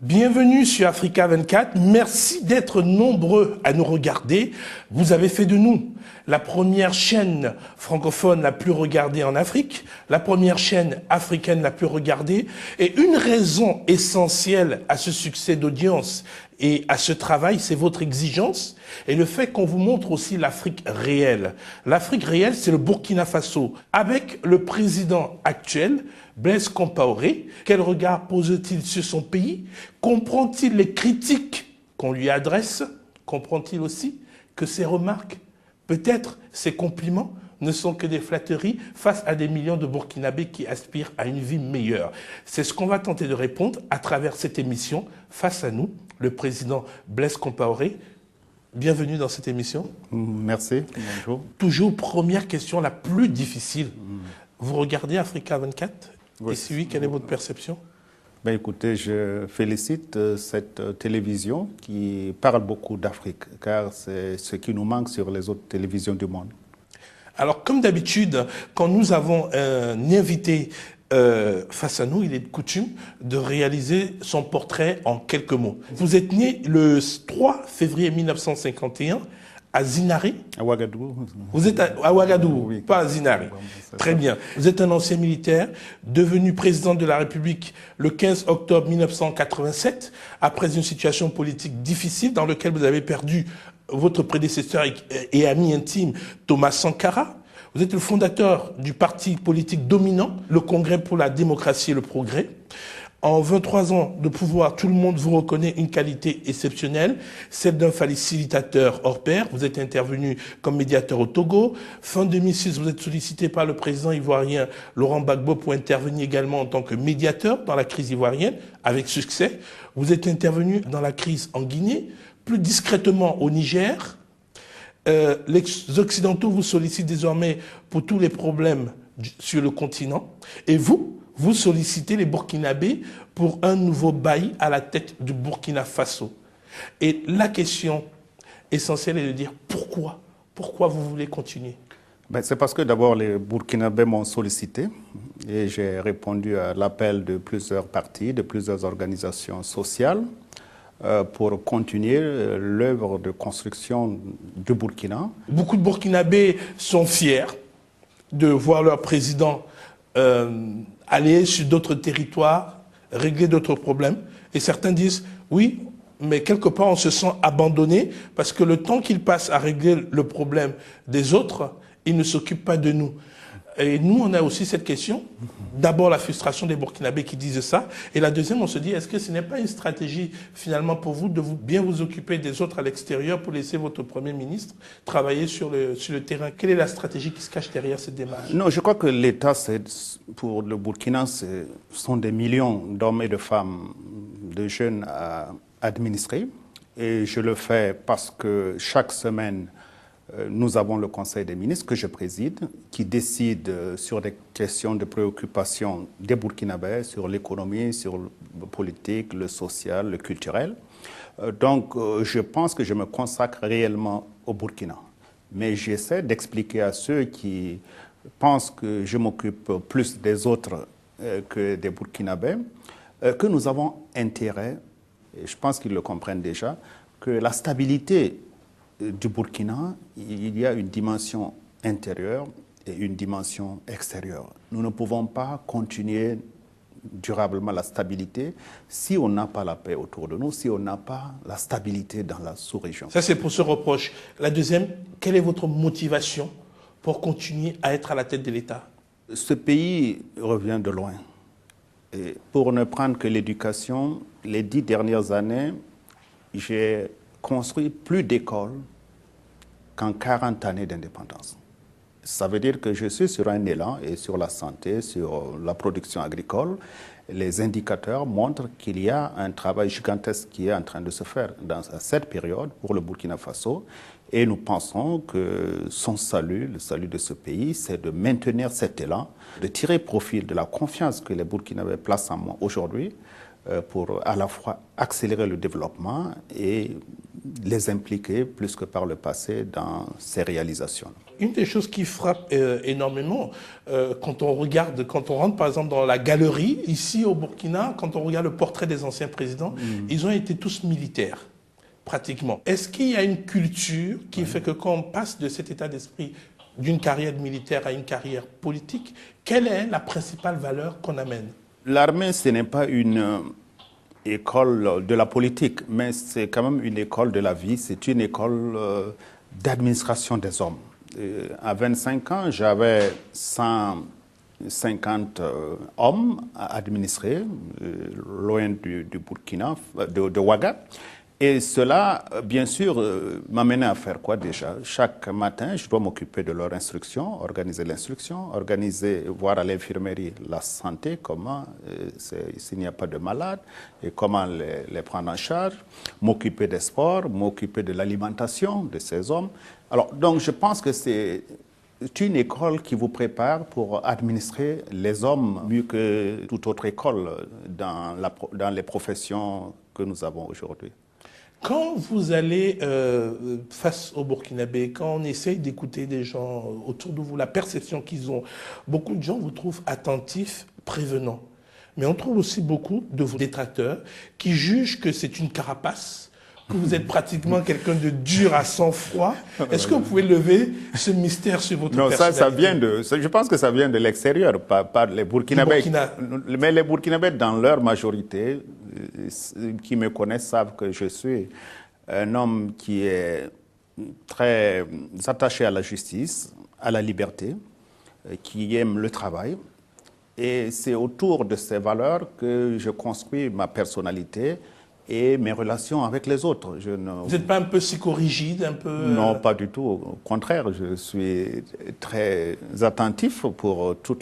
Bienvenue sur Africa 24. Merci d'être nombreux à nous regarder. Vous avez fait de nous la première chaîne francophone la plus regardée en Afrique, la première chaîne africaine la plus regardée. Et une raison essentielle à ce succès d'audience et à ce travail, c'est votre exigence et le fait qu'on vous montre aussi l'Afrique réelle. L'Afrique réelle, c'est le Burkina Faso. Avec le président actuel, Blaise Compaoré, quel regard pose-t-il sur son pays? Comprend-il les critiques qu'on lui adresse? Comprend-il aussi que ses remarques, peut-être ses compliments, ne sont que des flatteries face à des millions de Burkinabés qui aspirent à une vie meilleure? C'est ce qu'on va tenter de répondre à travers cette émission. Face à nous, le président Blaise Compaoré. Bienvenue dans cette émission. Merci, bonjour. Toujours première question la plus difficile. Vous regardez Africa 24 ? Oui. Et si oui, quelle est votre perception? Ben écoutez, je félicite cette télévision qui parle beaucoup d'Afrique, car c'est ce qui nous manque sur les autres télévisions du monde. Alors, comme d'habitude, quand nous avons un invité face à nous, il est de coutume de réaliser son portrait en quelques mots. Vous êtes né le 3 février 1951 à Zinari. À Ouagadougou. Vous êtes à Ouagadougou, Oui. pas à Zinari. Très bien. Vous êtes un ancien militaire, devenu président de la République le 15 octobre 1987, après une situation politique difficile dans laquelle vous avez perdu votre prédécesseur et ami intime, Thomas Sankara. Vous êtes le fondateur du parti politique dominant, le Congrès pour la démocratie et le progrès. En 23 ans de pouvoir, tout le monde vous reconnaît une qualité exceptionnelle, celle d'un facilitateur hors pair. Vous êtes intervenu comme médiateur au Togo. Fin 2006, vous êtes sollicité par le président ivoirien Laurent Gbagbo pour intervenir également en tant que médiateur dans la crise ivoirienne, avec succès. Vous êtes intervenu dans la crise en Guinée, plus discrètement au Niger. Les Occidentaux vous sollicitent désormais pour tous les problèmes sur le continent. Et vous sollicitez les Burkinabés pour un nouveau bailli à la tête du Burkina Faso. Et la question essentielle est de dire pourquoi? Pourquoi vous voulez continuer? Ben, c'est parce que d'abord les Burkinabés m'ont sollicité et j'ai répondu à l'appel de plusieurs partis, de plusieurs organisations sociales pour continuer l'œuvre de construction du Burkina. Beaucoup de Burkinabés sont fiers de voir leur président aller sur d'autres territoires, régler d'autres problèmes. Et certains disent, oui, mais quelque part on se sent abandonné parce que le temps qu'il passe à régler le problème des autres, il ne s'occupe pas de nous. Et nous, on a aussi cette question. D'abord, la frustration des Burkinabés qui disent ça. Et la deuxième, on se dit, est-ce que ce n'est pas une stratégie, finalement, pour vous, de bien vous occuper des autres à l'extérieur pour laisser votre Premier ministre travailler sur le terrain? Quelle est la stratégie qui se cache derrière cette démarche? Non, je crois que l'État, pour le Burkina, ce sont des millions d'hommes et de femmes, de jeunes à administrer. Et je le fais parce que chaque semaine, nous avons le Conseil des ministres que je préside, qui décide sur des questions de préoccupation des Burkinabés, sur l'économie, sur le politique, le social, le culturel. Donc, je pense que je me consacre réellement au Burkina. Mais j'essaie d'expliquer à ceux qui pensent que je m'occupe plus des autres que des Burkinabés, que nous avons intérêt, et je pense qu'ils le comprennent déjà, que la stabilité du Burkina, il y a une dimension intérieure et une dimension extérieure. Nous ne pouvons pas continuer durablement la stabilité si on n'a pas la paix autour de nous, si on n'a pas la stabilité dans la sous-région. Ça, c'est pour ce reproche. La deuxième, quelle est votre motivation pour continuer à être à la tête de l'État? Ce pays revient de loin. Et pour ne prendre que l'éducation, les 10 dernières années, j'ai construit plus d'écoles qu'en 40 années d'indépendance. Ça veut dire que je suis sur un élan et sur la santé, sur la production agricole. Les indicateurs montrent qu'il y a un travail gigantesque qui est en train de se faire dans cette période pour le Burkina Faso. Et nous pensons que son salut, le salut de ce pays, c'est de maintenir cet élan, de tirer profit de la confiance que les Burkinabés placent en moi aujourd'hui pour à la fois accélérer le développement et les impliquer plus que par le passé dans ces réalisations. Une des choses qui frappe énormément, quand on rentre par exemple dans la galerie, ici au Burkina, quand on regarde le portrait des anciens présidents, ils ont été tous militaires, pratiquement. Est-ce qu'il y a une culture qui fait que quand on passe de cet état d'esprit d'une carrière militaire à une carrière politique, quelle est la principale valeur qu'on amène? L'armée, ce n'est pas une école de la politique, mais c'est quand même une école de la vie, c'est une école d'administration des hommes. À 25 ans, j'avais 150 hommes à administrer, loin du Burkina, de Ouaga. Et cela, bien sûr, m'amenait à faire quoi déjà? Chaque matin, je dois m'occuper de leur instruction, organiser l'instruction, voir à l'infirmerie la santé, comment, s'il n'y a pas de malades, et comment les prendre en charge, m'occuper des sports, m'occuper de l'alimentation de ces hommes. Alors, donc, je pense que c'est une école qui vous prépare pour administrer les hommes mieux que toute autre école dans les professions que nous avons aujourd'hui. Quand vous allez face aux Burkinabés, quand on essaye d'écouter des gens autour de vous, la perception qu'ils ont, beaucoup de gens vous trouvent attentifs, prévenants. Mais on trouve aussi beaucoup de vos détracteurs qui jugent que c'est une carapace, que vous êtes pratiquement quelqu'un de dur à sang-froid. Est-ce que vous pouvez lever ce mystère sur votre personnalité? Non, ça vient je pense que ça vient de l'extérieur, par les Burkinabés. Mais les Burkinabés, dans leur majorité, qui me connaissent savent que je suis un homme qui est très attaché à la justice, à la liberté, qui aime le travail. Et c'est autour de ces valeurs que je construis ma personnalité et mes relations avec les autres. Vous n'êtes pas un peu psychorigide, un peu... Non, pas du tout. Au contraire, je suis très attentif pour toutes